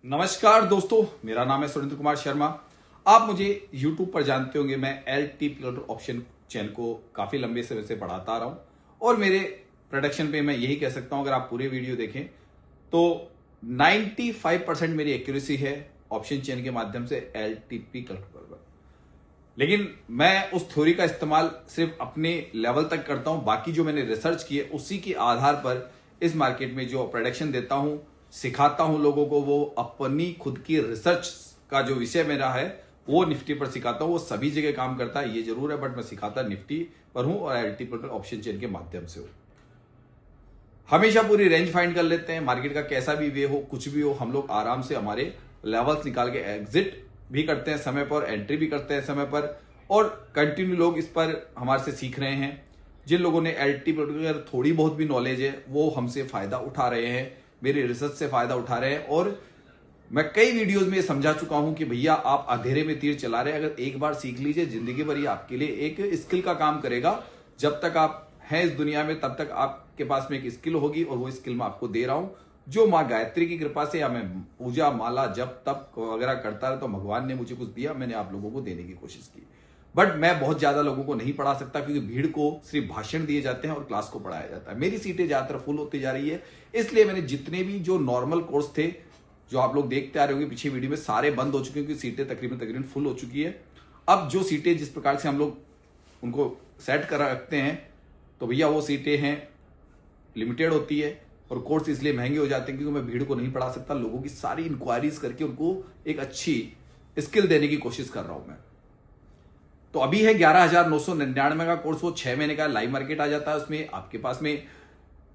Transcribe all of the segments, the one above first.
नमस्कार दोस्तों, मेरा नाम है सुरेंद्र कुमार शर्मा। आप मुझे YouTube पर जानते होंगे। मैं LT पिलर ऑप्शन चैनल को काफी लंबे समय से पढ़ाता आ रहा हूं और मेरे प्रोडक्शन पे मैं यही कह सकता हूं, अगर आप पूरे वीडियो देखें तो 95% मेरी एक्यूरेसी है ऑप्शन चेन के माध्यम से LTP कलर पर। लेकिन मैं उस थ्योरी का इस्तेमाल सिर्फ अपने लेवल तक करता हूं। बाकी जो मैंने रिसर्च की है उसी के आधार पर इस मार्केट में जो प्रोडक्शन देता हूं, सिखाता हूं लोगों को, वो अपनी खुद की रिसर्च का जो विषय मेरा है वो निफ्टी पर सिखाता हूं। वो सभी जगह काम करता है ये जरूर है, बट मैं सिखाता निफ्टी पर हूं और LT पर ऑप्शन चेन के माध्यम से हूं। हमेशा पूरी रेंज फाइंड कर लेते हैं। मार्केट का कैसा भी वे हो, कुछ भी हो, हम लोग आराम से हमारे लेवल्स निकाल के एग्जिट भी करते हैं समय पर, एंट्री भी करते हैं समय पर, और कंटिन्यू लोग इस पर हमारे से सीख रहे हैं। जिन लोगों ने LT पर थोड़ी बहुत भी नॉलेज है वो हमसे फायदा उठा रहे हैं, मेरी रिसर्च से फायदा उठा रहे हैं। और मैं कई वीडियोस में समझा चुका हूं कि भैया आप अंधेरे में तीर चला रहे हैं। अगर एक बार सीख लीजिए, जिंदगी भर ये आपके लिए एक स्किल का काम करेगा। जब तक आप हैं इस दुनिया में तब तक आपके पास में एक स्किल होगी, और वो स्किल मैं आपको दे रहा हूं जो माँ गायत्री की कृपा से, या मैं पूजा माला जब तप वगैरह करता रहा तो भगवान ने मुझे कुछ दिया, मैंने आप लोगों को देने की कोशिश की। बट मैं बहुत ज्यादा लोगों को नहीं पढ़ा सकता क्योंकि भीड़ को सिर्फ भाषण दिए जाते हैं और क्लास को पढ़ाया जाता है। मेरी सीटें ज्यादातर फुल होती जा रही है, इसलिए मैंने जितने भी जो नॉर्मल कोर्स थे जो आप लोग देखते आ रहे होंगे पीछे वीडियो में, सारे बंद हो चुके हैं क्योंकि सीटें तकरीबन फुल हो चुकी है। अब जो सीटें जिस प्रकार से हम लोग उनको सेट कर रखते हैं तो भैया वो सीटें हैं लिमिटेड होती है, और कोर्स इसलिए महंगे हो जाते हैं क्योंकि मैं भीड़ को नहीं पढ़ा सकता। लोगों की सारी इंक्वायरीज करके उनको एक अच्छी स्किल देने की कोशिश कर रहा हूं मैं। तो अभी है 11,999 का कोर्स, वो 6 महीने का लाइव मार्केट आ जाता है। उसमें आपके पास में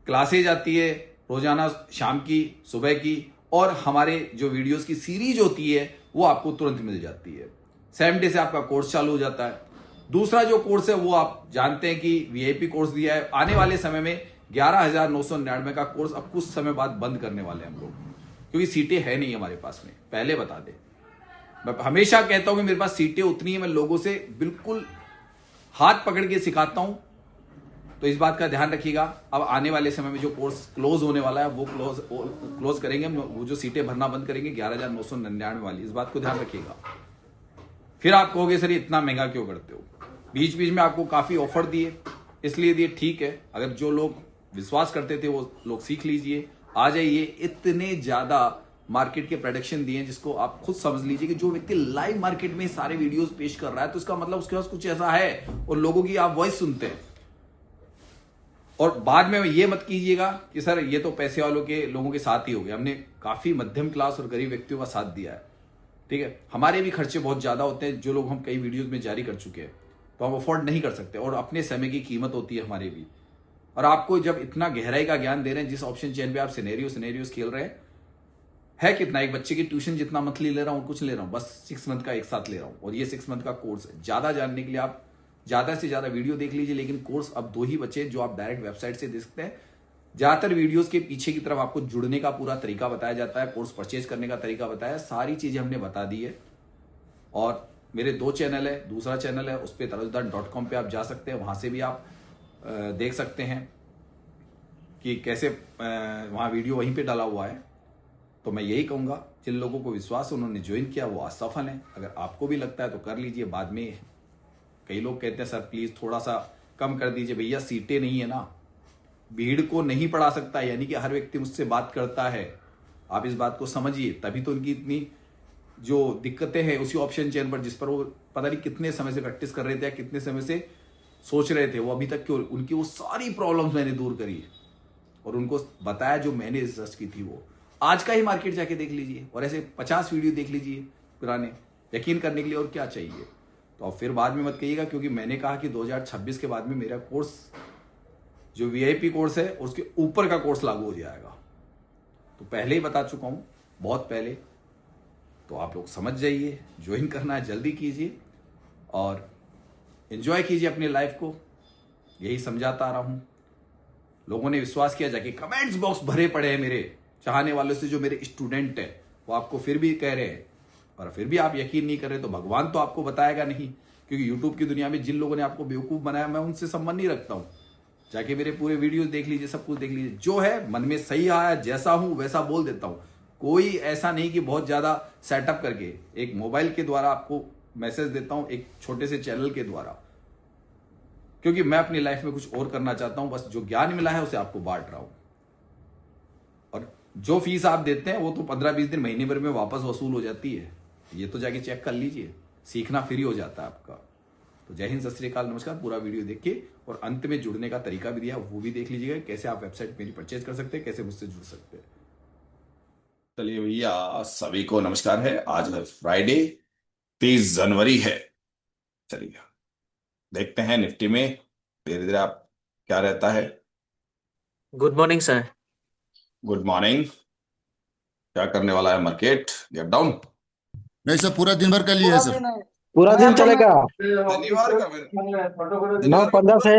क्लासेज आती है रोजाना, शाम की, सुबह की, और हमारे जो वीडियोस की सीरीज होती है वो आपको तुरंत मिल जाती है। 7 डे से आपका कोर्स चालू हो जाता है। दूसरा जो कोर्स है वो आप जानते हैं कि VIP कोर्स दिया है। आने वाले समय में 11,999 का कोर्स अब कुछ समय बाद बंद करने वाले हैं हम लोग, क्योंकि सीटें है नहीं हमारे पास में, पहले बता दें। मैं हमेशा कहता हूं कि मेरे पास सीटें उतनी है, मैं लोगों से बिल्कुल हाथ पकड़ के सिखाता हूं, तो इस बात का ध्यान रखिएगा। अब आने वाले समय में जो कोर्स क्लोज होने वाला है वो क्लोज करेंगे, वो जो सीटें भरना बंद करेंगे 11,999 वाली, इस बात को ध्यान रखिएगा। फिर आप कहोगे सर इतना महंगा क्यों करते हो। बीच बीच में आपको काफी ऑफर दिए, इसलिए दिए, ठीक है। अगर जो लोग विश्वास करते थे वो लोग सीख लीजिए, आ जाइए। इतने ज्यादा मार्केट के प्रेडिक्शन दिए हैं जिसको आप खुद समझ लीजिए कि जो व्यक्ति लाइव मार्केट में सारे वीडियोस पेश कर रहा है तो इसका मतलब उसके पास कुछ ऐसा है, और लोगों की आप वॉइस सुनते हैं। और बाद में ये मत कीजिएगा कि सर ये तो पैसे वालों के लोगों के साथ ही हो गया। हमने काफी मध्यम क्लास और गरीब व्यक्तियों का साथ दिया है, ठीक है। हमारे भी खर्चे बहुत ज्यादा होते हैं जो लोग हम कई वीडियोस में जारी कर चुके हैं, तो हम अफोर्ड नहीं कर सकते, और अपने समय की कीमत होती है हमारी भी। और आपको जब इतना गहराई का ज्ञान दे रहे हैं, जिस ऑप्शन चेन पे आप सिनेरियोस खेल रहे हैं, है कितना, एक बच्चे की ट्यूशन जितना मंथली ले रहा हूं, कुछ ले रहा हूं, बस 6 मंथ का एक साथ ले रहा हूं, और ये 6 मंथ का कोर्स है। ज्यादा जानने के लिए आप ज्यादा से ज्यादा वीडियो देख लीजिए, लेकिन कोर्स अब 2 ही बचे जो आप डायरेक्ट वेबसाइट से देख सकते हैं। ज्यादातर वीडियोस के पीछे की तरफ आपको जुड़ने का पूरा तरीका बताया जाता है, कोर्स परचेज करने का तरीका बताया, सारी चीजें हमने बता दी है। और मेरे 2 चैनल है, दूसरा चैनल है उस पर tarajdan.com पे आप जा सकते हैं, वहां से भी आप देख सकते हैं कि कैसे वहां वीडियो वहीं पे डाला हुआ है। तो मैं यही कहूंगा, जिन लोगों को विश्वास है उन्होंने ज्वाइन किया वो आज सफल है। अगर आपको भी लगता है तो कर लीजिए। बाद में कई लोग कहते हैं सर प्लीज थोड़ा सा कम कर दीजिए। भैया सीटें नहीं है ना, भीड़ को नहीं पढ़ा सकता, यानी कि हर व्यक्ति मुझसे बात करता है। आप इस बात को समझिए, तभी तो उनकी इतनी जो दिक्कतें हैं उसी ऑप्शन चेन पर, जिस पर वो पता नहीं कितने समय से प्रैक्टिस कर रहे थे या कितने समय से सोच रहे थे, वो अभी तक क्यों, उनकी वो सारी प्रॉब्लम्स मैंने दूर करी है और उनको बताया जो मैंने रिसर्च की थी। वो आज का ही मार्केट जाके देख लीजिए, और ऐसे 50 वीडियो देख लीजिए पुराने, यकीन करने के लिए और क्या चाहिए। तो अब फिर बाद में मत कहिएगा, क्योंकि मैंने कहा कि 2026 के बाद में मेरा कोर्स जो VIP कोर्स है उसके ऊपर का कोर्स लागू हो जाएगा। तो पहले ही बता चुका हूं, बहुत पहले। तो आप लोग समझ जाइए, ज्वाइन करना है जल्दी कीजिए और एंजॉय कीजिए अपनी लाइफ को। यही समझाता आ रहा हूं। लोगों ने विश्वास किया, जाके कमेंट्स बॉक्स भरे पड़े हैं मेरे चाहने वालों से, जो मेरे स्टूडेंट है वो आपको फिर भी कह रहे हैं, और फिर भी आप यकीन नहीं कर रहे, तो भगवान तो आपको बताएगा नहीं। क्योंकि यूट्यूब की दुनिया में जिन लोगों ने आपको बेवकूफ बनाया, मैं उनसे संबंध नहीं रखता हूं। जाके मेरे पूरे वीडियोस देख लीजिए, सब कुछ देख लीजिए, जो है मन में सही आया, जैसा हूं वैसा बोल देता हूं। कोई ऐसा नहीं कि बहुत ज्यादा सेटअप करके, एक मोबाइल के द्वारा आपको मैसेज देता हूं, एक छोटे से चैनल के द्वारा, क्योंकि मैं अपनी लाइफ में कुछ और करना चाहता हूं। बस जो ज्ञान मिला है उसे आपको बांट रहा हूं। और जो फीस आप देते हैं वो तो 15-20 दिन, महीने भर में वापस वसूल हो जाती है। ये तो जाके चेक कर लीजिए, सीखना फ्री हो जाता है आपका। तो जय हिंद, सत श्री अकाल, नमस्कार। पूरा वीडियो देखिए और अंत में जुड़ने का तरीका भी दिया, वो भी देख लीजिएगा, कैसे आप वेबसाइट मेरी परचेज कर सकते हैं, कैसे मुझसे जुड़ सकते हैं। चलिए भैया, सभी को नमस्कार है। आज है फ्राइडे, 30 जनवरी है। चलिए देखते हैं निफ्टी में धीरे धीरे आप क्या रहता है। Good morning sir. Good morning. क्या करने वाला है मार्केट? Gap down? नहीं सर, पूरा दिन भर का लिए है सर। पूरा दिन चलेगा। शनिवार का फिर, 9:15 से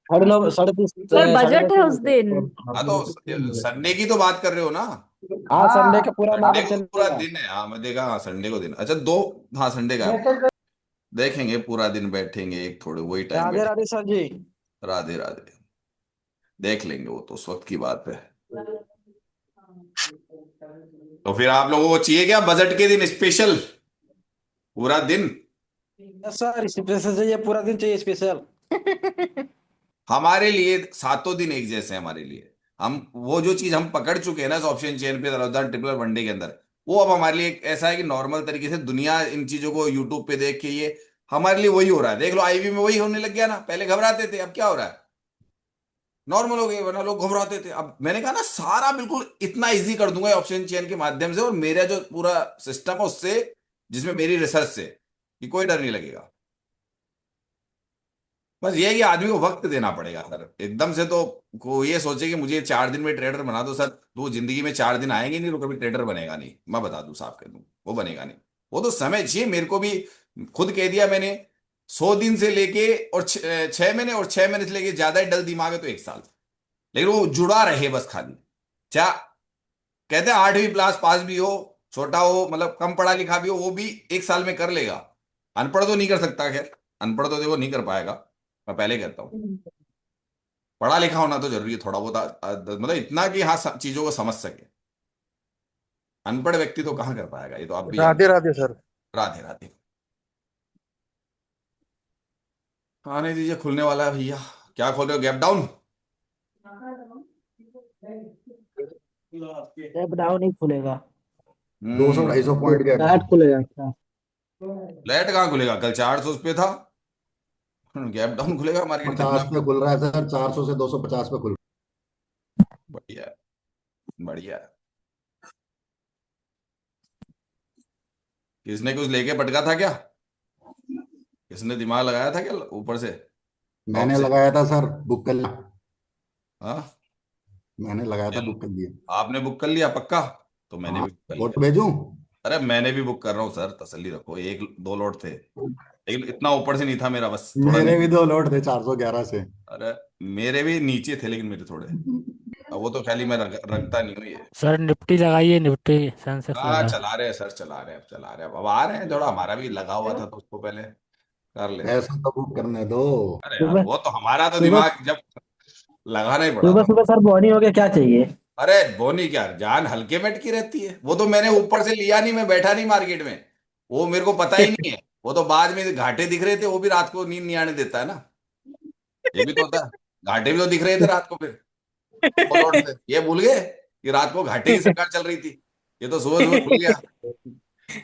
9:30, 30:30। सर बजट है उस दिन। हाँ तो संडे की तो बात कर रहे हो ना? हाँ, संडे का पूरा संडे मार्केट को पूरा चलेगा। दिन है। हाँ मैं देखा, हाँ संडे को दिन, अच्छा दो, हाँ संडे का है। देखेंगे, पूरा दिन बैठेंगे, एक थोड़े वही टाइम राधे बैठे। राधे सर जी। राधे राधे। देख लेंगे, वो तो उस वक्त की बात है। तो फिर आप लोगों को चाहिए क्या बजट के दिन स्पेशल पूरा दिन? यस सर, स्पेशल चाहिए, पूरा दिन चाहिए स्पेशल। हमारे लिए सातों दिन एक जैसे हैं। हमारे लिए हम वो जो चीज हम पकड़ चुके हैं ना ऑप्शन चेन पे, ट्रिपल वनडे के अंदर, वो अब हमारे लिए ऐसा है कि नॉर्मल तरीके से दुनिया इन चीजों को यूट्यूब पे देख के, ये हमारे लिए वही हो रहा है। देख लो आईवी में वही होने लग गया ना। पहले घबराते थे, अब क्या हो रहा है? नॉर्मल हो गए, वरना लोग घबराते थे। अब मैंने कहा ना, सारा बिल्कुल इतना इजी कर दूंगा ऑप्शन चेन के माध्यम से, और मेरा जो पूरा सिस्टम है उससे, जिसमें मेरी रिसर्च से, कि कोई डर नहीं लगेगा। बस ये है कि आदमी को वक्त देना पड़ेगा सर। एकदम से तो को ये सोचे कि मुझे 4 दिन में ट्रेडर बना दो सर, तो जिंदगी में 4 दिन आएंगे नहीं तो कभी ट्रेडर बनेगा नहीं। मैं बता दूं, साफ कह दूं, वो बनेगा नहीं। वो तो समय चाहिए। मेरे को भी खुद कह दिया मैंने, 100 दिन से लेके और 6 महीने, और 6 महीने से लेके ज्यादा ही डल दिमाग है तो 1 साल। लेकिन वो जुड़ा रहे बस खाली। क्या कहते हैं, 8वीं क्लास पास भी हो, छोटा हो, मतलब कम पढ़ा लिखा भी हो, वो भी 1 साल में कर लेगा। अनपढ़ तो नहीं कर सकता, खैर अनपढ़ तो देखो नहीं कर पाएगा, मैं पहले कहता हूँ। पढ़ा लिखा होना तो जरूरी है थोड़ा बहुत, मतलब इतना कि हाँ चीजों को समझ सके। अनपढ़ व्यक्ति तो कहाँ कर पाएगा, ये तो आप भी जानते राधे राधे सर। हैं। राधे राधे। आने दीजिए, खुलने वाला है भैया। क्या खोल रहे हो, गैप डाउन? ऐप डाउन ही खुलेगा। 200-250 पॉइंट गया। फ्लैट खुलेगा अच्छा। फ्लैट कहाँ खुलेगा? कल 400 पे था। गैप डाउन खुलेगा, मार्केट जितना 50 पे खुल रहा है सर, 400 से 250 पे खुल बढ़िया है, बढ़िया है। किसने कुछ लेके पटका था क्या? किसने दिमाग लगाया था क्या ऊपर से, रहा है। टॉप मैंने से? लगाया था सर, बुक कर लिया। हाँ, मैंने लगाया था, चलो, बुक कर दिया। आपने बुक कर लिया पक्का? तो मैंने हाँ, भी बुक कर लिया। फोटो भेजूं? अरे मैंने भी बुक कर रहा हूँ सर, तसल्ली रखो। एक दो लोट थे, लेकिन इतना ऊपर से नहीं था मेरा, बस थोड़ा मेरे भी नीचे। 2 लोट थे 411 से। अरे मेरे भी नीचे थे, लेकिन मेरे थोड़े, अब वो तो खाली मैं रखता नहीं हूँ ये। सर निफ्टी लगाइए, निफ्टी सेंसेक्स हाँ लगा। चला रहे हैं सर, चला रहे हैं, अब चला रहे हैं। अब आ रहे हैं, थोड़ा हमारा भी लगा हुआ था तो उसको पहले कर लेते हैं। ऐसा तो बुक करने दो। अरे यार, सुबह वो तो हमारा तो सुबह दिमाग जब लगाना ही पड़ा सुबह था। सुबह सर बॉनी हो गया, क्या चाहिए? अरे बोनी क्या, जान हल्के में अटकी रहती है। वो तो मैंने ऊपर से लिया नहीं, मैं बैठा नहीं मार्केट में, वो मेरे को पता ही नहीं है। वो तो बाद में घाटे दिख रहे थे, वो भी रात को नींद नहीं आने देता है ना। ये भी तो होता है। घाटे भी तो दिख रहे थे रात को फिर, वो लौट से ये भूल गए कि रात को घाटे की सरकार चल रही थी। ये तो सुबह सुबह खुल गया।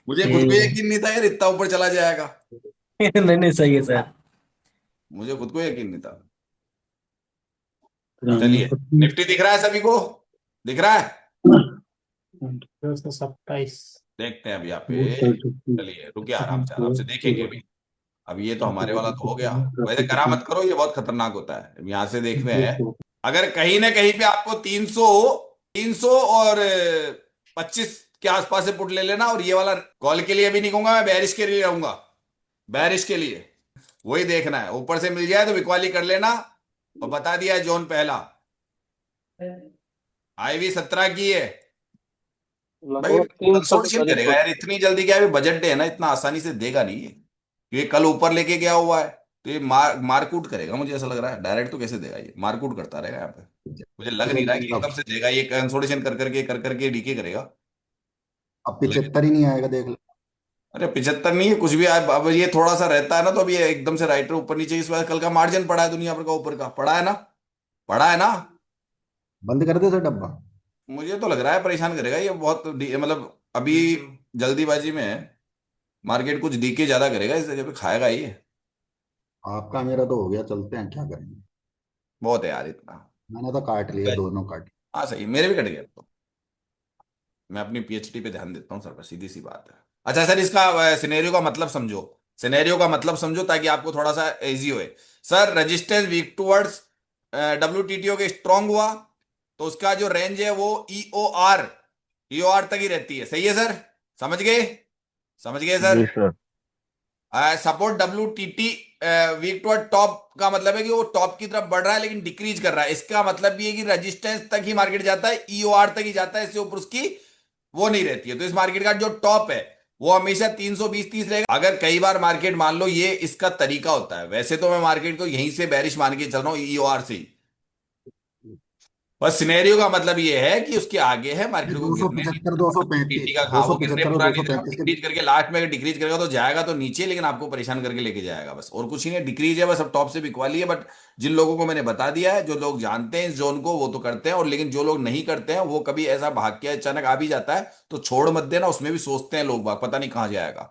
मुझे खुद को यकीन नहीं था यार इतना ऊपर चला जाएगा। नहीं नहीं, सही है सर। मुझे खुद को यकीन नहीं था। चलिए, निफ्टी दिख रहा है सभी को? दिख रहा है? 27। देखते हैं अभी यहाँ पे। चलिए रुकिए, आराम से देखेंगे अभी। अब ये तो हमारे वाला तो हो गया। वैसे करा मत करो, ये बहुत खतरनाक होता है। अब यहाँ से देखते हैं, अगर कहीं ना कहीं पे आपको 300, 300 और 25 के आसपास से पुट ले लेना। और ये वाला कॉल के लिए अभी नहीं कहूंगा, मैं बेरिश के लिए रहूंगा। बेरिश के लिए वही देखना है, ऊपर से मिल जाए तो बिकवाली कर लेना। और बता दिया है जोन पहला, आईवी 17 की है भाई। लगभग 300 के कंसोलिडेशन करीब करेगा पड़। यार, इतनी जल्दी क्या है, बजट डे है ना, इतना आसानी से देगा नहीं ये। ये कल ऊपर लेके गया हुआ है, तो ये मारकूट करेगा। मुझे ऐसा लग रहा है, डायरेक्ट तो कैसे देगा, ये मारकूट करता रहेगा यहाँ पे। मुझे लग नहीं रहा है कि एकदम से देगा ये, कंसोलिडेशन कर करके डीके करेगा। अब 75 ही नहीं आएगा, देख ले। अरे 75 नहीं है कुछ भी। अब ये थोड़ा सा रहता है ना, तो अभी ये एकदम से राइटर ऊपर नीचे, इस वजह कल का मार्जिन पड़ा है दुनिया भर का, ऊपर का पड़ा है ना, पड़ा है ना। बंद कर दे सर डब्बा। मुझे तो लग रहा है परेशान करेगा ये बहुत मतलब अभी जल्दीबाजी में मार्केट कुछ डी के ज्यादा करेगा, इस जगह पे खाएगा ये। आपका मेरा तो हो गया, चलते हैं, क्या करेंगे। बहुत है यार इतना। मैंने तो काट लिया, दोनों काट। हाँ सही, मेरे भी कट गया तो। मैं अपनी पीएचडी पे ध्यान देता हूँ सर, बस सीधी सी बात है। अच्छा सर, इसका सिनेरियो का मतलब समझो, सिनेरियो का मतलब समझो ताकि आपको थोड़ा सा इजी होए। सर रेजिस्टेंस वीक टुवर्ड्स डब्ल्यूटीटीओ के स्ट्रांग हुआ तो उसका जो रेंज है वो ईओआर तक ही रहती है, सही है सर? समझ गए? समझ गए सर? जी sir. Support WTT week toward top का मतलब है कि वो टॉप की तरफ बढ़ रहा है लेकिन डिक्रीज कर रहा है। इसका मतलब भी है कि रेजिस्टेंस तक ही मार्केट जाता है, ईओआर तक ही जाता है, इससे ऊपर उसकी वो नहीं रहती है। तो इस मार्केट का जो टॉप है वो हमेशा 320-30 रहेगा। अगर कई बार मार्केट मान लो, ये इसका तरीका होता है, वैसे तो मैं मार्केट को यहीं से बेरिश मान के चल रहा हूं ईओआर से ही। बस सिनेरियो का मतलब ये है कि उसके आगे है मार्केट को दो सौ गिरने नहीं पचहत्तर देना। दो सौ टीटी पैंतीस का दो खा सौ वो गिरने पचहत्तर और पूरा दो नहीं सौ देना, पैंतीस के। डिक्रीज करके लास्ट में अगर डिक्रीज करेगा तो जाएगा तो नीचे, लेकिन आपको परेशान करके लेके जाएगा, बस और कुछ ही नहीं। डिक्रीज है बस, अब टॉप से बिकवाली है। बट जिन लोगों को मैंने बता दिया है, जो लोग जानते हैं इस जोन को वो तो करते हैं, और लेकिन जो लोग नहीं करते हैं वो कभी ऐसा भाग के अचानक आ भी जाता है तो छोड़ मत देना, उसमें भी सोचते हैं लोग बाग पता नहीं कहाँ जाएगा।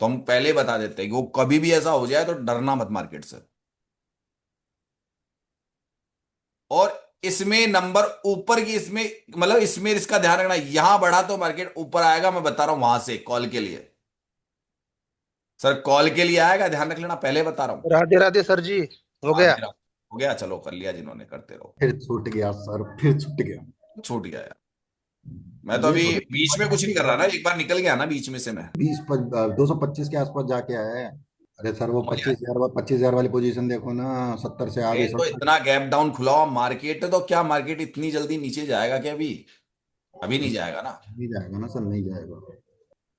तो हम पहले बता देते हैं कि वो कभी भी ऐसा हो जाए तो डरना मत मार्केट से। और इसमें नंबर ऊपर की, इसमें मतलब इसमें इसका ध्यान रखना, यहां बढ़ा तो मार्केट ऊपर आएगा, मैं बता रहा हूं वहां से कॉल के लिए। सर कॉल के लिए आएगा, ध्यान रख लेना, पहले बता रहा हूं। राधे राधे सर जी। हो हाँ गया। मेरा हो गया, चलो कर लिया जिन्होंने, करते रहो। फिर छूट गया सर, फिर छूट गया। छूट गया यार। मैं तो ये अभी थोड़ी बीच में कुछ नहीं कर रहा ना, एक बार निकल गया ना बीच में से मैं। 225 के आसपास जाके आया है। अरे सर, वो हो जाए। 25,000 वाली पोजीशन देखो ना, 70 से आ ये गई तो 70। इतना गैप डाउन खुला हुआ मार्केट है, तो क्या मार्केट इतनी जल्दी नीचे जाएगा क्या अभी? अभी नहीं जाएगा ना। नहीं जाएगा ना सर, नहीं जाएगा।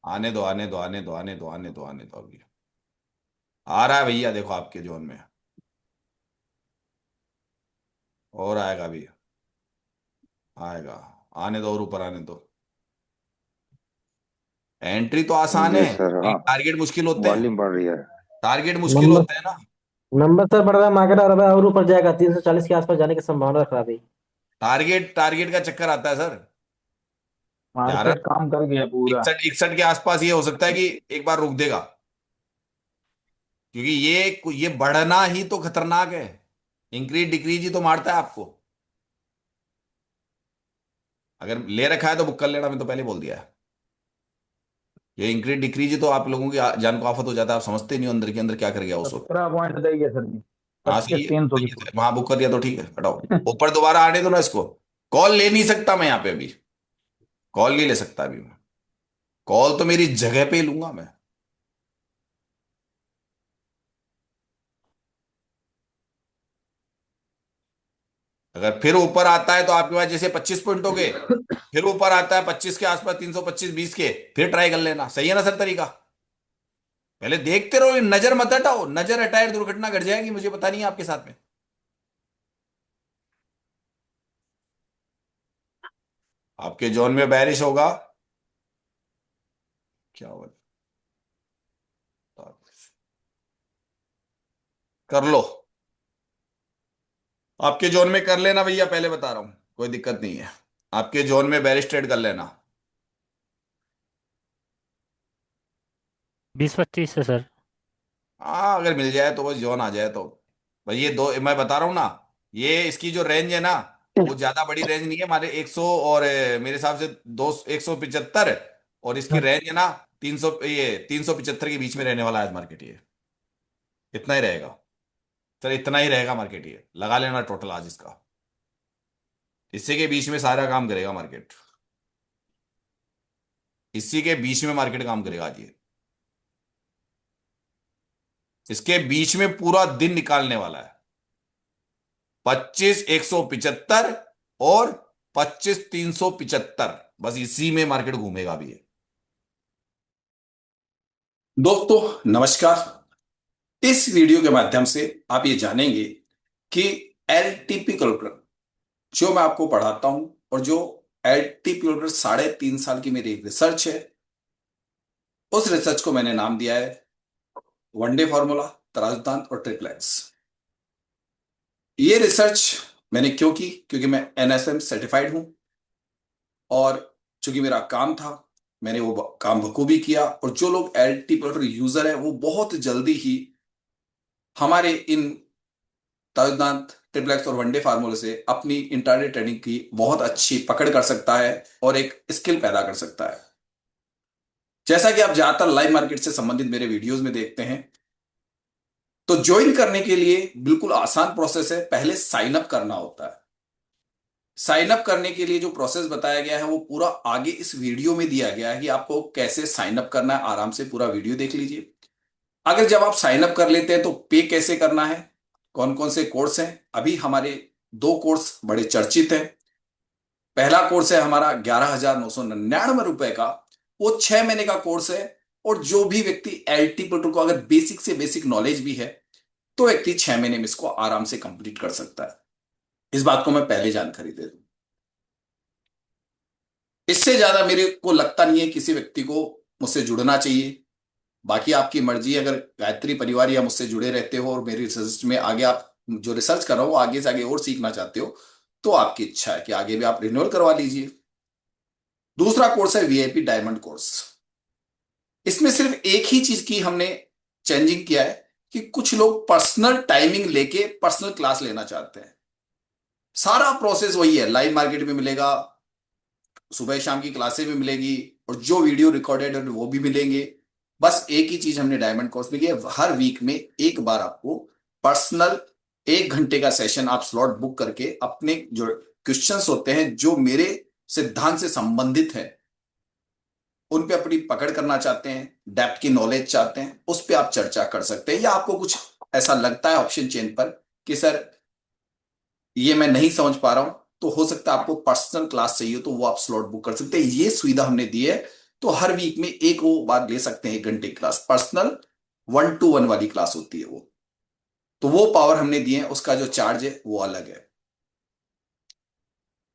आने दो, आने दो, आने दो, आने दो, आने दो, आने दो, अभी आ रहा है भैया, देखो आपके जोन में और आएगा अभी, आएगा। आने दो और ऊपर आने दो। एंट्री तो आसान है यस सर, हाँ। लेकिन टारगेट मुश्किल होते हैं। वॉल्यूम बढ़ रही है। टारगेट मुश्किल नंबर होते हैं ना। नंबर सर बढ़ रहा है, मार्केट और और ऊपर जाएगा, 340 के आसपास जाने की संभावना रख रहा है अभी। टारगेट टारगेट का चक्कर आता है सर। यार मार्केट काम कर गया पूरा। 61 61 के आसपास ये हो सकता है कि एक बार रुक देगा, क्योंकि ये बढ़ना ही तो खतरनाक है। इंक्रीज डिक्रीज ही तो मारता है आपको। अगर ले रखा है तो बुक कर लेना, मैं तो पहले बोल दिया है। ये इंक्रीज डिक्रीज ही तो आप लोगों की जान को आफत हो जाता है, आप समझते नहीं हो अंदर के अंदर क्या कर गया उस वक्त। 17 पॉइंट देंगे सर जी। हाँ पच्चीस सही है, तीन सौ की सही है, वहां बुक कर दिया तो ठीक है, हटाओ। ऊपर दोबारा आने दो ना इसको। कॉल ले नहीं सकता मैं यहाँ पे अभी, कॉल नहीं ले सकता अभी मैं। कॉल तो मेरी जगह पे ही लूंगा मैं। 'अगर फिर ऊपर आता है तो आपके पास जैसे 25 पॉइंट हो गए, फिर ऊपर आता है 25 के आसपास, 325-20 के, फिर ट्राई कर लेना, सही है ना सर तरीका? पहले देखते रहो, नजर मत हटाओ, नजर हटाए दुर्घटना घट जाएगी, मुझे पता नहीं है आपके साथ में। आपके जोन में बैरिश होगा, क्या होगा? कर लो, आपके जोन में कर लेना भैया, पहले बता रहा हूं, कोई दिक्कत नहीं है। आपके जोन में बैरिश ट्रेड कर लेना। 20-25 से सर। हाँ अगर मिल जाए तो, बस जोन आ जाए तो। भाई ये दो मैं बता रहा हूँ ना, ये इसकी जो रेंज है ना, वो ज्यादा बड़ी रेंज नहीं है हमारे 100 और मेरे हिसाब से 175, और इसकी रेंज है ना 300, ये 375 के बीच में रहने वाला है मार्केट ये। इतना ही रहेगा सर, इतना ही रहेगा मार्केट, ये लगा लेना टोटल आज इसका। इसी के बीच में सारा काम करेगा मार्केट, इसी के बीच में मार्केट काम करेगा आज ये। इसके बीच में पूरा दिन निकालने वाला है। 25,175 और 25,375, बस इसी में मार्केट घूमेगा अभी ये। दोस्तों नमस्कार। इस वीडियो के माध्यम से आप ये जानेंगे कि एलटीपी कैलकुलेटर जो मैं आपको पढ़ाता हूं, और जो एलटीपी कैलकुलेटर 3.5 साल की मेरी एक रिसर्च है, उस रिसर्च को मैंने नाम दिया है वनडे फॉर्मूला, तराजदान और ट्रिप्लेट्स। ये रिसर्च मैंने क्यों की? क्योंकि मैं एनएसएम सर्टिफाइड हूं और चूंकि मेरा काम था, मैंने वो काम बखूबी किया। और जो लोग एल टी प्लटर यूजर है वो बहुत जल्दी ही हमारे इन तराजदान, ट्रिप्लेट्स और वनडे फार्मूले से अपनी इंट्राडे ट्रेडिंग की बहुत अच्छी पकड़ कर सकता है और एक स्किल पैदा कर सकता है। जैसा कि आप ज्यादातर लाइव मार्केट से संबंधित मेरे वीडियोस में देखते हैं, तो ज्वाइन करने के लिए बिल्कुल आसान प्रोसेस है। पहले साइन अप करना होता है। साइन अप करने के लिए जो प्रोसेस बताया गया है वो पूरा आगे इस वीडियो में दिया गया है कि आपको कैसे साइन अप करना है। आराम से पूरा वीडियो देख लीजिए। अगर जब आप साइन अप कर लेते हैं तो पे कैसे करना है, कौन कौन से कोर्स हैं। अभी हमारे दो कोर्स बड़े चर्चित हैं। पहला कोर्स है हमारा 11,999 रुपए का। वो 6 महीने का कोर्स है और जो भी व्यक्ति एलटी प्लटर को अगर बेसिक से बेसिक नॉलेज भी है तो व्यक्ति 6 महीने में इसको आराम से कंप्लीट कर सकता है। इस बात को मैं पहले जानकारी दे दूं। इससे ज्यादा मेरे को लगता नहीं है किसी व्यक्ति को मुझसे जुड़ना चाहिए। बाकी आपकी मर्जी है। अगर गायत्री परिवार या मुझसे जुड़े रहते हो और मेरी रिसर्च में आगे आप जो रिसर्च कर रहा हो आगे से आगे और सीखना चाहते हो तो आपकी इच्छा है कि आगे भी आप रिन्यूअल करवा लीजिए। दूसरा कोर्स है वीआईपी डायमंड कोर्स। इसमें सिर्फ एक ही चीज की हमने चेंजिंग किया है कि कुछ लोग पर्सनल टाइमिंग लेके पर्सनल क्लास लेना चाहते हैं। सारा प्रोसेस वही है, लाइव मार्केट में मिलेगा, सुबह शाम की क्लासें भी मिलेगी और जो वीडियो रिकॉर्डेड है वो भी मिलेंगे। बस एक ही चीज हमने डायमंड कोर्स में की है, हर वीक में एक बार आपको पर्सनल 1 घंटे का सेशन आप स्लॉट बुक करके अपने जो क्वेश्चंस होते हैं जो मेरे सिद्धांत से संबंधित है उन पे अपनी पकड़ करना चाहते हैं, डेप्थ की नॉलेज चाहते हैं, उस पे आप चर्चा कर सकते हैं। या आपको कुछ ऐसा लगता है ऑप्शन चेन पर कि सर ये मैं नहीं समझ पा रहा हूं, तो हो सकता है आपको पर्सनल क्लास चाहिए तो वो आप स्लॉट बुक कर सकते हैं। ये सुविधा हमने दी है। तो हर वीक में एक वो बार ले सकते हैं, 1 घंटे की क्लास, पर्सनल 1-to-1 वाली क्लास होती है वो। तो वो पावर हमने दिए हैं, उसका जो चार्ज है वो अलग है।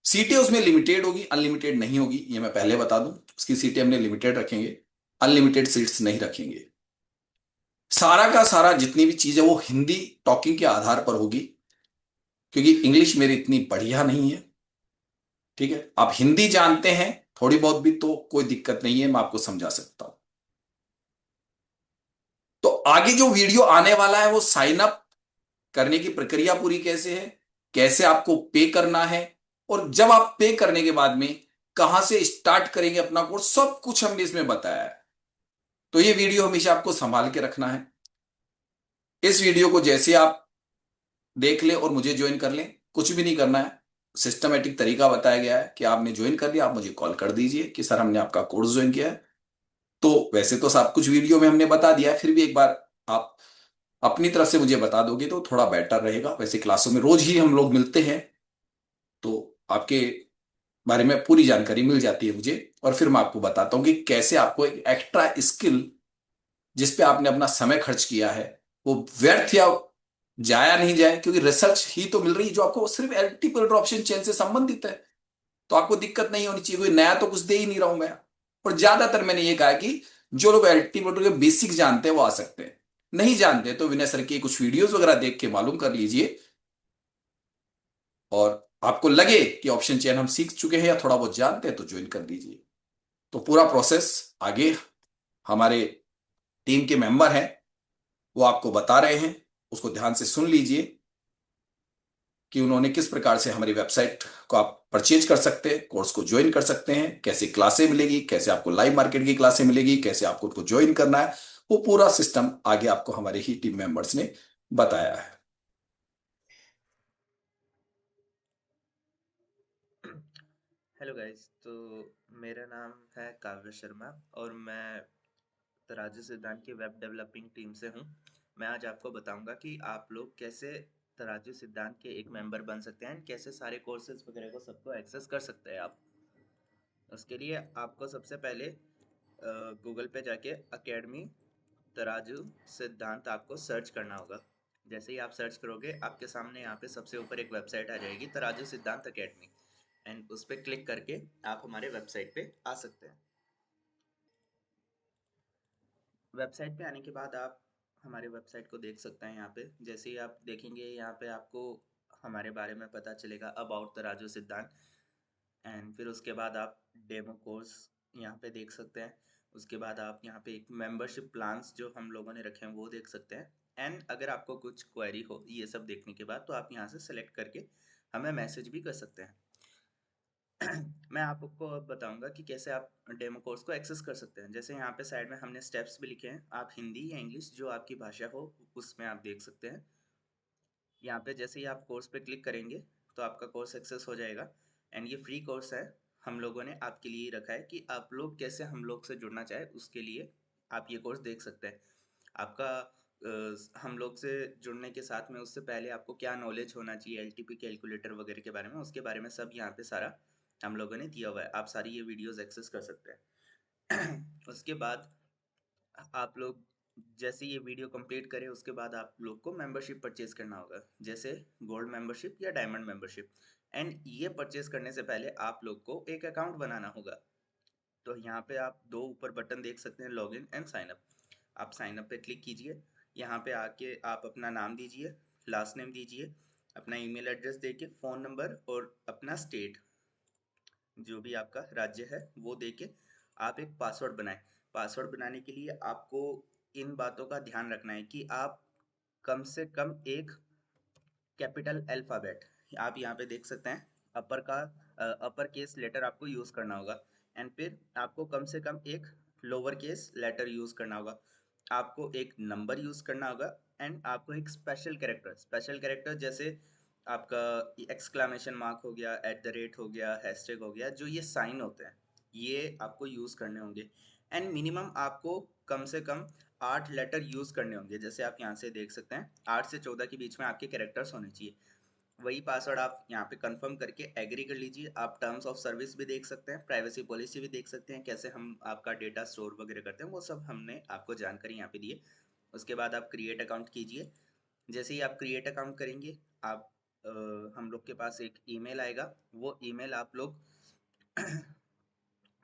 सीटें उसमें लिमिटेड होगी, अनलिमिटेड नहीं होगी, ये मैं पहले बता दूं। उसकी सीटें हमने लिमिटेड रखेंगे, अनलिमिटेड सीट्स नहीं रखेंगे। सारा का सारा जितनी भी चीज है वो हिंदी टॉकिंग के आधार पर होगी, क्योंकि इंग्लिश मेरी इतनी बढ़िया नहीं है। ठीक है, आप हिंदी जानते हैं थोड़ी बहुत भी तो कोई दिक्कत नहीं है, मैं आपको समझा सकता हूं। तो आगे जो वीडियो आने वाला है वो साइन अप करने की प्रक्रिया पूरी कैसे है, कैसे आपको पे करना है, और जब आप पे करने के बाद में कहां से स्टार्ट करेंगे अपना कोर्स, सब कुछ हमने इसमें बताया है। तो ये वीडियो हमेशा आपको संभाल के रखना है। इस वीडियो को जैसे आप देख लें और मुझे ज्वाइन कर लें, कुछ भी नहीं करना है। सिस्टमेटिक तरीका बताया गया है कि आपने ज्वाइन कर लिया, आप मुझे कॉल कर दीजिए कि सर हमने आपका कोर्स ज्वाइन किया है। तो वैसे तो सब कुछ वीडियो में हमने बता दिया है, फिर भी एक बार आप अपनी तरफ से मुझे बता दोगे तो थोड़ा बेटर रहेगा। वैसे क्लासों में रोज ही हम लोग मिलते हैं तो आपके बारे में पूरी जानकारी मिल जाती है मुझे, और फिर मैं आपको बताता हूँ कि कैसे आपको एक एक्स्ट्रा स्किल जिस पे आपने अपना समय खर्च किया है वो व्यर्थ या जाया नहीं जाए, क्योंकि रिसर्च ही तो मिल रही है जो आपको सिर्फ एलटी ऑप्शन चेन से संबंधित है। तो आपको दिक्कत नहीं होनी चाहिए, कोई नया तो कुछ दे ही नहीं रहा हूं मैं। और ज्यादातर मैंने ये कहा कि जो लोग एलटी के बेसिक जानते हैं वो आ सकते हैं, नहीं जानते तो विनय सर की कुछ वीडियोस वगैरह देख के मालूम कर लीजिए। और आपको लगे कि ऑप्शन चेन हम सीख चुके हैं या थोड़ा बहुत जानते हैं तो ज्वाइन कर लीजिए। तो पूरा प्रोसेस आगे हमारे टीम के मेंबर हैं वो आपको बता रहे हैं, उसको ध्यान से सुन लीजिए कि उन्होंने किस प्रकार से हमारी वेबसाइट को आप परचेज कर सकते हैं, कोर्स को ज्वाइन कर सकते हैं, कैसे क्लासें मिलेगी, कैसे आपको लाइव मार्केट की क्लासें मिलेगी, कैसे आपको उनको ज्वाइन करना है। वो पूरा सिस्टम आगे आपको हमारे ही टीम मेंबर्स ने बताया है। हेलो गाइस, तो मेरा नाम है काव्य शर्मा और मैं तराजू सिद्धांत की वेब डेवलपिंग टीम से हूँ। मैं आज आपको बताऊंगा कि आप लोग कैसे तराजू सिद्धांत के एक मेंबर बन सकते हैं, कैसे सारे कोर्सेज वगैरह को सबको एक्सेस कर सकते हैं आप। उसके लिए आपको सबसे पहले गूगल पे जाके अकेडमी तराजू सिद्धांत आपको सर्च करना होगा। जैसे ही आप सर्च करोगे आपके सामने यहाँ पे सबसे ऊपर एक वेबसाइट आ जाएगी, तराजू सिद्धांत अकेडमी, एंड उस पर क्लिक करके आप हमारे वेबसाइट पे आ सकते हैं। वेबसाइट पे आने के बाद आप हमारे वेबसाइट को देख सकते हैं। यहाँ पे जैसे ही आप देखेंगे यहाँ पे आपको हमारे बारे में पता चलेगा अबाउट द राजू सिद्धांत। एंड फिर उसके बाद आप डेमो कोर्स यहाँ पे देख सकते हैं। उसके बाद आप यहाँ पे एक मेंबरशिप प्लान्स जो हम लोगों ने रखे हैं वो देख सकते हैं। एंड अगर आपको कुछ क्वेरी हो ये सब देखने के बाद तो आप यहाँ से सेलेक्ट करके हमें मैसेज भी कर सकते हैं। मैं आपको अब बताऊंगा कि कैसे आप डेमो कोर्स को एक्सेस कर सकते हैं। जैसे यहाँ पे साइड में हमने स्टेप्स भी लिखे हैं, आप हिंदी या इंग्लिश जो आपकी भाषा हो उसमें आप देख सकते हैं। यहाँ पे जैसे ही आप कोर्स पे क्लिक करेंगे तो आपका कोर्स एक्सेस हो जाएगा। एंड ये फ्री कोर्स है, हम लोगों ने आपके लिए रखा है कि आप लोग कैसे हम लोग से जुड़ना चाहे उसके लिए आप ये कोर्स देख सकते हैं। आपका हम लोग से जुड़ने के साथ में उससे पहले आपको क्या नॉलेज होना चाहिए एलटीपी कैलकुलेटर वगैरह के बारे में, उसके बारे में सब यहाँ पे सारा हम लोगों ने दिया हुआ है। आप सारी ये वीडियोस एक्सेस कर सकते हैं। उसके बाद आप लोग जैसे ये वीडियो कंप्लीट करें उसके बाद आप लोग को मेंबरशिप परचेज करना होगा, जैसे गोल्ड मेंबरशिप या डायमंड मेंबरशिप। एंड ये परचेज करने से पहले आप लोग को एक अकाउंट बनाना होगा। तो यहाँ पे आप दो ऊपर बटन देख सकते हैं, लॉगिन एंड साइन अप। आप साइन अप पे क्लिक कीजिए। यहाँ पे आके आप अपना नाम दीजिए, लास्ट नेम दीजिए, अपना ईमेल एड्रेस देके, फ़ोन नंबर और अपना स्टेट जो भी आपका राज्य है वो देके आप एक पासवर्ड बनाएं। पासवर्ड बनाने के लिए आपको इन बातों का ध्यान रखना है कि आप कम से कम एक कैपिटल अल्फ़ाबेट आप यहाँ पे देख सकते हैं, अपर केस लेटर आपको यूज़ करना होगा। एंड फिर आपको कम से कम एक लोअर केस लेटर यूज़ करना होगा। आपको एक नंबर यूज़ करना होगा। एंड आपको एक स्पेशल कैरेक्टर जैसे आपका एक्सक्लामेशन मार्क हो गया, एट द रेट हो गया, हैशटैग हो गया, जो ये साइन होते हैं ये आपको यूज़ करने होंगे। एंड मिनिमम आपको कम से कम 8 लेटर यूज़ करने होंगे। जैसे आप यहाँ से देख सकते हैं 8 से 14 के बीच में आपके कैरेक्टर्स होने चाहिए। वही पासवर्ड आप यहाँ पे कंफर्म करके एग्री कर लीजिए। आप टर्म्स ऑफ सर्विस भी देख सकते हैं, प्राइवेसी पॉलिसी भी देख सकते हैं, कैसे हम आपका डेटा स्टोर वगैरह करते हैं वो सब हमने आपको जानकारी यहाँ पे दी है। उसके बाद आप क्रिएट अकाउंट कीजिए। जैसे ही आप क्रिएट अकाउंट करेंगे आप हम लोग के पास एक ईमेल आएगा, वो ईमेल आप लोग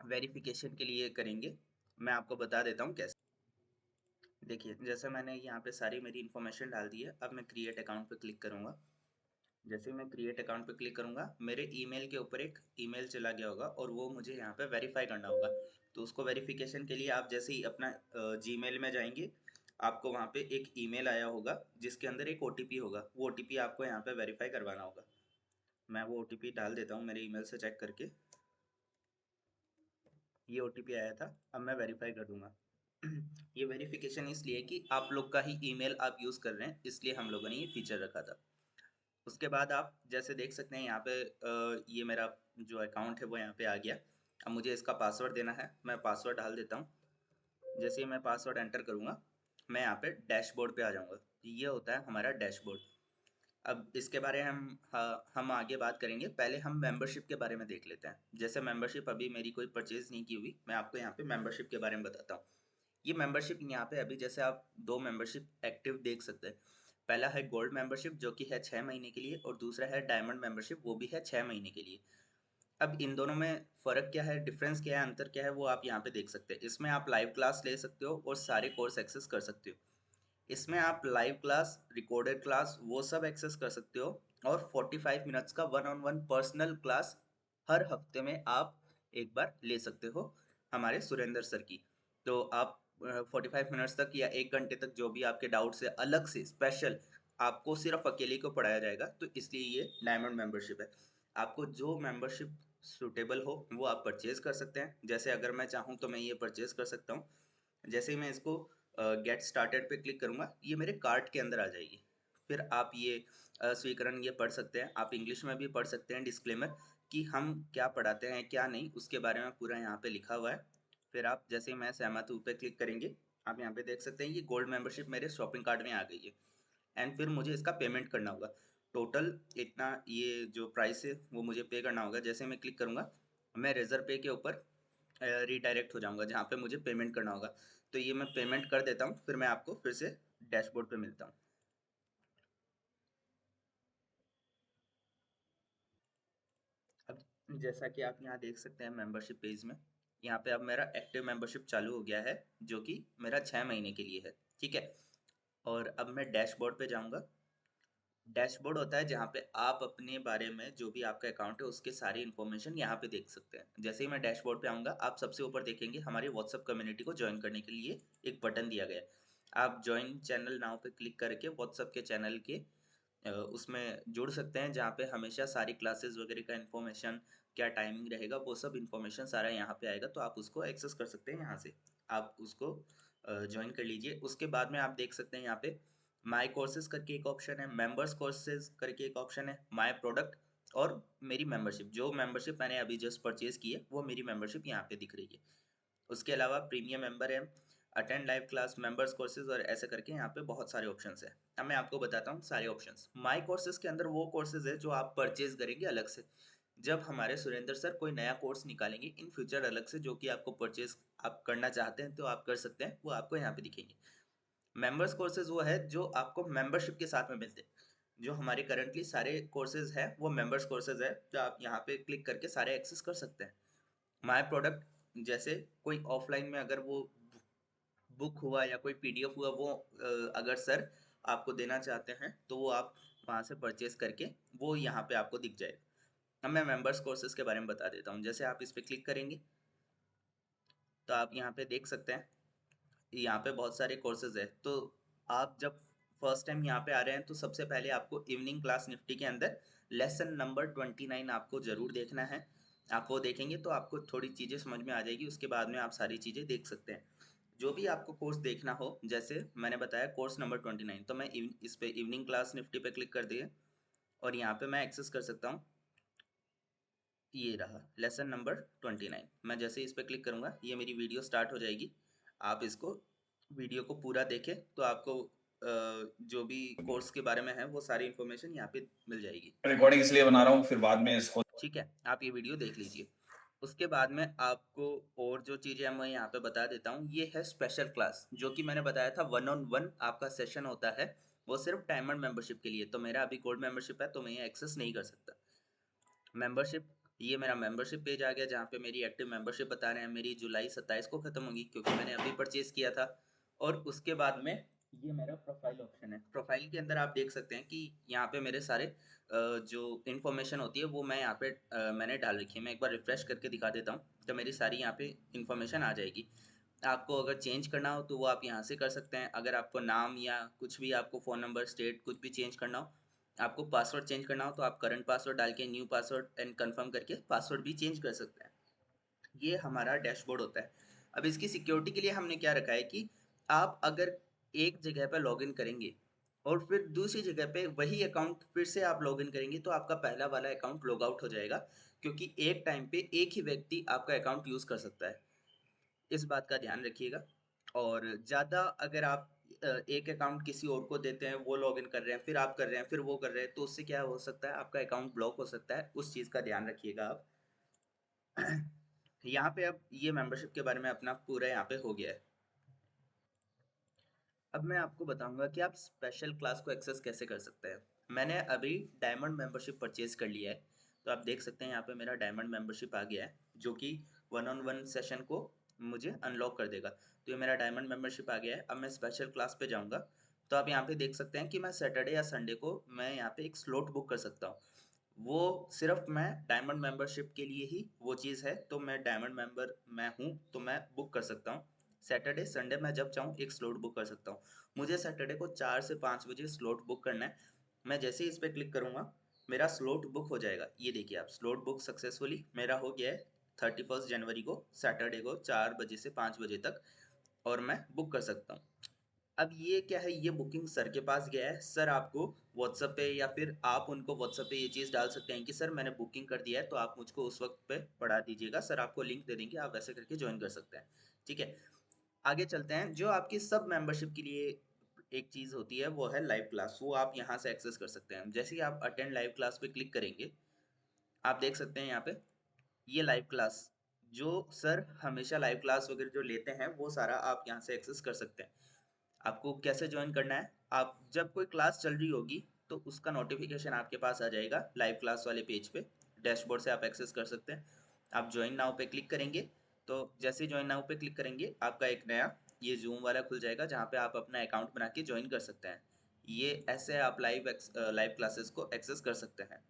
वेरिफिकेशन के लिए करेंगे। मैं आपको बता देता हूँ कैसे। देखिए जैसे मैंने यहाँ पे सारी मेरी इन्फॉर्मेशन डाल दी है, अब मैं क्रिएट अकाउंट पे क्लिक करूँगा। जैसे ही मैं क्रिएट अकाउंट पे क्लिक करूँगा मेरे ईमेल के ऊपर एक ईमेल चला गया होगा और वो मुझे यहाँ पे वेरीफाई करना होगा। तो उसको वेरिफिकेशन के लिए आप जैसे ही अपना जीमेल में जाएंगे आपको वहाँ पे एक ईमेल आया होगा जिसके अंदर एक ओटीपी होगा, वो ओटीपी आपको यहाँ पे वेरीफाई करवाना होगा। मैं वो ओटीपी डाल देता हूँ मेरे ईमेल से चेक करके। ये ओटीपी आया था, अब मैं वेरीफाई कर दूंगा। ये वेरिफिकेशन इसलिए कि आप लोग का ही ईमेल आप यूज़ कर रहे हैं, इसलिए हम लोगों ने ये फीचर रखा था। उसके बाद आप जैसे देख सकते हैं यहाँ पे ये मेरा जो अकाउंट है वो यहाँ पे आ गया। अब मुझे इसका पासवर्ड देना है, मैं पासवर्ड डाल देता हूँ। जैसे ही मैं पासवर्ड एंटर करूँगा मैं यहाँ पे डैशबोर्ड पे आ जाऊँगा। ये होता है हमारा डैशबोर्ड। अब इसके बारे में हम आगे बात करेंगे, पहले हम मेंबरशिप के बारे में देख लेते हैं। जैसे मेंबरशिप अभी मेरी कोई परचेज नहीं की हुई, मैं आपको यहाँ पे मेंबरशिप के बारे में बताता हूँ। ये मेंबरशिप यहाँ पे अभी जैसे आप दो मेंबरशिप एक्टिव देख सकते हैं। पहला है गोल्ड मेंबरशिप जो कि है 6 महीने के लिए, और दूसरा है डायमंड मेंबरशिप वो भी है 6 महीने के लिए। अब इन दोनों में फ़र्क क्या है, डिफरेंस क्या है, अंतर क्या है, वो आप यहाँ पे देख सकते हैं। इसमें आप लाइव क्लास ले सकते हो और सारे कोर्स एक्सेस कर सकते हो। इसमें आप लाइव क्लास, रिकॉर्डेड क्लास वो सब एक्सेस कर सकते हो। और 45 मिनट्स का one on one personal class हर हफ्ते में आप एक बार ले सकते हो हमारे सुरेंद्र सर की। तो आप 45 मिनट्स तक या 1 घंटे तक जो भी आपके डाउट्स है अलग से स्पेशल आपको सिर्फ अकेले को पढ़ाया जाएगा। तो इसलिए ये डायमंड मेंबरशिप है। आपको जो मेंबरशिप सूटेबल हो वो आप परचेज कर सकते हैं। जैसे अगर मैं चाहूँ तो मैं ये परचेज कर सकता हूँ। जैसे ही मैं इसको गेट स्टार्टेड पे क्लिक करूँगा ये मेरे कार्ट के अंदर आ जाएगी। फिर आप ये स्वीकरण ये पढ़ सकते हैं, आप इंग्लिश में भी पढ़ सकते हैं डिस्क्लेमर कि हम क्या पढ़ाते हैं क्या नहीं, उसके बारे में पूरा यहाँ पे लिखा हुआ है। फिर आप जैसे ही मैं सहमत हूँ पे क्लिक करेंगे आप यहाँ पे देख सकते हैं ये गोल्ड मेंबरशिप मेरे शॉपिंग कार्ट में आ गई है। एंड फिर मुझे इसका पेमेंट करना होगा। टोटल इतना ये जो प्राइस है वो मुझे पे करना होगा। जैसे मैं क्लिक करूँगा मैं रेजर पे के ऊपर रीडायरेक्ट हो जाऊंगा जहाँ पे मुझे पेमेंट करना होगा। तो ये मैं पेमेंट कर देता हूँ, फिर मैं आपको फिर से डैशबोर्ड पे मिलता हूँ। अब जैसा कि आप यहाँ देख सकते हैं मेंबरशिप पेज में यहाँ पे अब मेरा एक्टिव मेंबरशिप चालू हो गया है, जो कि मेरा 6 महीने के लिए है। ठीक है, और अब मैं डैशबोर्ड पे जाऊँगा। डैशबोर्ड होता है जहाँ पे आप अपने बारे में जो भी आपका अकाउंट है उसके सारी इन्फॉर्मेशन यहाँ पे देख सकते हैं। जैसे ही मैं डैशबोर्ड पे आऊँगा, आप सबसे ऊपर देखेंगे हमारी व्हाट्सएप कम्युनिटी को ज्वाइन करने के लिए एक बटन दिया गया है। आप ज्वाइन चैनल नाउ पे क्लिक करके व्हाट्सएप के चैनल के उसमें जुड़ सकते हैं, जहाँ पे हमेशा सारी क्लासेस वगैरह का इन्फॉर्मेशन, क्या टाइमिंग रहेगा, वो सब इन्फॉर्मेशन सारा यहाँ पे आएगा, तो आप उसको एक्सेस कर सकते हैं यहाँ से। आप उसको ज्वाइन कर लीजिए। उसके बाद में आप देख सकते हैं यहाँ पे माय कोर्सेज करके एक ऑप्शन है, मेंबर्स कोर्सेज करके एक ऑप्शन है, माय प्रोडक्ट और मेरी मेंबरशिप। जो मेंबरशिप मैंने अभी जस्ट परचेज की है वो मेरी मेंबरशिप यहाँ पे दिख रही है। उसके अलावा प्रीमियम मेंबर है, attend live class, members courses और ऐसे करके यहाँ पे बहुत सारे ऑप्शंस हैं। अब मैं आपको बताता हूँ सारे ऑप्शंस। माय कोर्सेज के अंदर वो कोर्सेज है जो आप परचेज करेंगे अलग से। जब हमारे सुरेंद्र सर कोई नया कोर्स निकालेंगे इन फ्यूचर अलग से, जो कि आपको परचेज आप करना चाहते हैं तो आप कर सकते हैं, वो आपको यहाँ पे दिखेंगे। मेंबर्स कोर्सेज वो है जो आपको मेंबरशिप के साथ में मिलते हैं। जो हमारे करंटली सारे कोर्सेज हैं वो मेंबर्स कोर्सेज है, जो आप यहाँ पे क्लिक करके सारे एक्सेस कर सकते हैं। माय प्रोडक्ट, जैसे कोई ऑफलाइन में अगर वो बुक हुआ या कोई पीडीएफ हुआ, वो अगर सर आपको देना चाहते हैं तो वो आप वहाँ से परचेज करके वो यहाँ पे आपको दिख जाएगा। अब मैं मेंबर्स कोर्सेज के बारे में बता देता हूँ। जैसे आप इस पे क्लिक करेंगे तो आप यहाँ पे देख सकते हैं, यहाँ पे बहुत सारे कोर्सेज है। तो आप जब फर्स्ट टाइम यहाँ पे आ रहे हैं तो सबसे पहले आपको इवनिंग क्लास निफ्टी के अंदर लेसन नंबर 29 आपको जरूर देखना है। आप वो देखेंगे तो आपको थोड़ी चीज़ें समझ में आ जाएगी, उसके बाद में आप सारी चीज़ें देख सकते हैं। जो भी आपको कोर्स देखना हो, जैसे मैंने बताया कोर्स नंबर 29, तो मैं इस पे इवनिंग क्लास निफ्टी पे क्लिक कर दिए और यहाँ पे मैं एक्सेस कर सकता हूँ। ये रहा लेसन नंबर 29। मैं जैसे इस पे क्लिक करूंगा ये मेरी वीडियो स्टार्ट हो जाएगी। आप इसको वीडियो को पूरा देखें तो आपको जो भी कोर्स के बारे में है वो सारी इन्फॉर्मेशन यहाँ पे मिल जाएगी। रिकॉर्डिंग इसलिए बना रहा हूँ, फिर बाद में इसको ठीक है, आप ये वीडियो देख लीजिए। उसके बाद में आपको और जो चीज़ें मैं यहाँ पे बता देता हूँ, ये है स्पेशल क्लास, जो कि मैंने बताया था 1-on-1 आपका सेशन होता है। वो सिर्फ डायमंड मेंबरशिप के लिए। तो मेरा अभी गोल्ड मेंबरशिप है तो मैं ये एक्सेस नहीं कर सकता। मेंबरशिप, ये मेरा मेंबरशिप पेज आ गया जहाँ पे मेरी एक्टिव मेंबरशिप बता रहे हैं। मेरी जुलाई 27 को ख़त्म होगी क्योंकि मैंने अभी परचेज किया था। और उसके बाद में ये मेरा प्रोफाइल ऑप्शन है। प्रोफाइल के अंदर आप देख सकते हैं कि यहाँ पे मेरे सारे जो इन्फॉर्मेशन होती है वो मैं यहाँ पे मैंने डाल रखी है। मैं एक बार रिफ्रेश करके दिखा देता हूँ तो मेरी सारी यहाँ पे इन्फॉर्मेशन आ जाएगी। आपको अगर चेंज करना हो तो वो आप यहाँ से कर सकते हैं। अगर आपको नाम या कुछ भी, आपको फ़ोन नंबर, स्टेट, कुछ भी चेंज करना हो, आपको पासवर्ड चेंज करना हो तो आप करंट पासवर्ड डाल के न्यू पासवर्ड एंड कंफर्म करके पासवर्ड भी चेंज कर सकते हैं। ये हमारा डैशबोर्ड होता है। अब इसकी सिक्योरिटी के लिए हमने क्या रखा है कि आप अगर एक जगह पर लॉगिन करेंगे और फिर दूसरी जगह पे वही अकाउंट फिर से आप लॉगिन करेंगे तो आपका पहला वाला अकाउंट लॉग आउट हो जाएगा, क्योंकि एक टाइम पे एक ही व्यक्ति आपका अकाउंट यूज़ कर सकता है। इस बात का ध्यान रखिएगा। और ज़्यादा अगर आप एक अकाउंट किसी और को देते हैं, वो लॉगिन कर रहे हैं, फिर आप कर रहे हैं, फिर वो कर रहे हैं, तो उससे क्या हो सकता है, आपका अकाउंट ब्लॉक हो सकता है। उस चीज़ का ध्यान रखिएगा आप। यहाँ पे अब ये मेंबरशिप के बारे में अपना पूरा यहाँ पे हो गया है। अब मैं आपको बताऊंगा कि आप स्पेशल क्लास को एक्सेस कैसे कर सकते हैं। मैंने अभी डायमंड मेंबरशिप परचेज कर लिया है, तो आप देख सकते हैं यहाँ पे मेरा डायमंड मेंबरशिप आ गया है, जो कि 1-on-1 सेशन को मुझे अनलॉक कर देगा। तो ये मेरा डायमंड मेंबरशिप आ गया है। अब मैं स्पेशल क्लास पे जाऊँगा तो आप यहाँ पे देख सकते हैं कि मैं सैटरडे या संडे को मैं यहाँ पे एक स्लॉट बुक कर सकता हूँ। वो सिर्फ मैं डायमंड मेंबरशिप के लिए ही वो चीज़ है, तो मैं डायमंड मेंबर मैं हूँ तो मैं बुक कर सकता हूँ। सैटरडे संडे मैं जब चाहूँ एक स्लॉट बुक कर सकता हूँ। मुझे सैटरडे को 4 से 5 बजे स्लॉट बुक करना है। मैं जैसे ही इस पर क्लिक करूँगा मेरा स्लॉट बुक हो जाएगा। ये देखिए आप, स्लॉट बुक सक्सेसफुली मेरा हो गया है 31 जनवरी को, सैटरडे को 4 बजे से 5 बजे तक, और मैं बुक कर सकता हूँ। अब ये क्या है, ये बुकिंग सर के पास गया है। सर आपको व्हाट्सएप पे या फिर आप उनको व्हाट्सएप पे ये चीज़ डाल सकते हैं कि सर मैंने बुकिंग कर दिया है तो आप मुझको उस वक्त पे पढ़ा दीजिएगा। सर आपको लिंक दे देंगे, आप वैसे करके ज्वाइन कर सकते हैं। ठीक है, आगे चलते हैं। जो आपकी सब मेंबरशिप के लिए एक चीज़ होती है वो है लाइव क्लास। वो आप यहाँ से एक्सेस कर सकते हैं। जैसे ही आप अटेंड लाइव क्लास पे क्लिक करेंगे, आप देख सकते हैं यहाँ पे ये लाइव क्लास, जो सर हमेशा लाइव क्लास वगैरह जो लेते हैं वो सारा आप यहाँ से एक्सेस कर सकते हैं। आपको कैसे ज्वाइन करना है, आप जब कोई क्लास चल रही होगी तो उसका नोटिफिकेशन आपके पास आ जाएगा लाइव क्लास वाले पेज पे। डैशबोर्ड से आप एक्सेस कर सकते हैं। आप ज्वाइन नाउ पे क्लिक करेंगे तो जैसे ही ज्वाइन नाउ पे क्लिक करेंगे आपका एक नया ये जूम वाला खुल जाएगा जहाँ पे आप अपना अकाउंट बना के ज्वाइन कर सकते हैं। ये ऐसे आप लाइव क्लासेस को एक्सेस कर सकते हैं।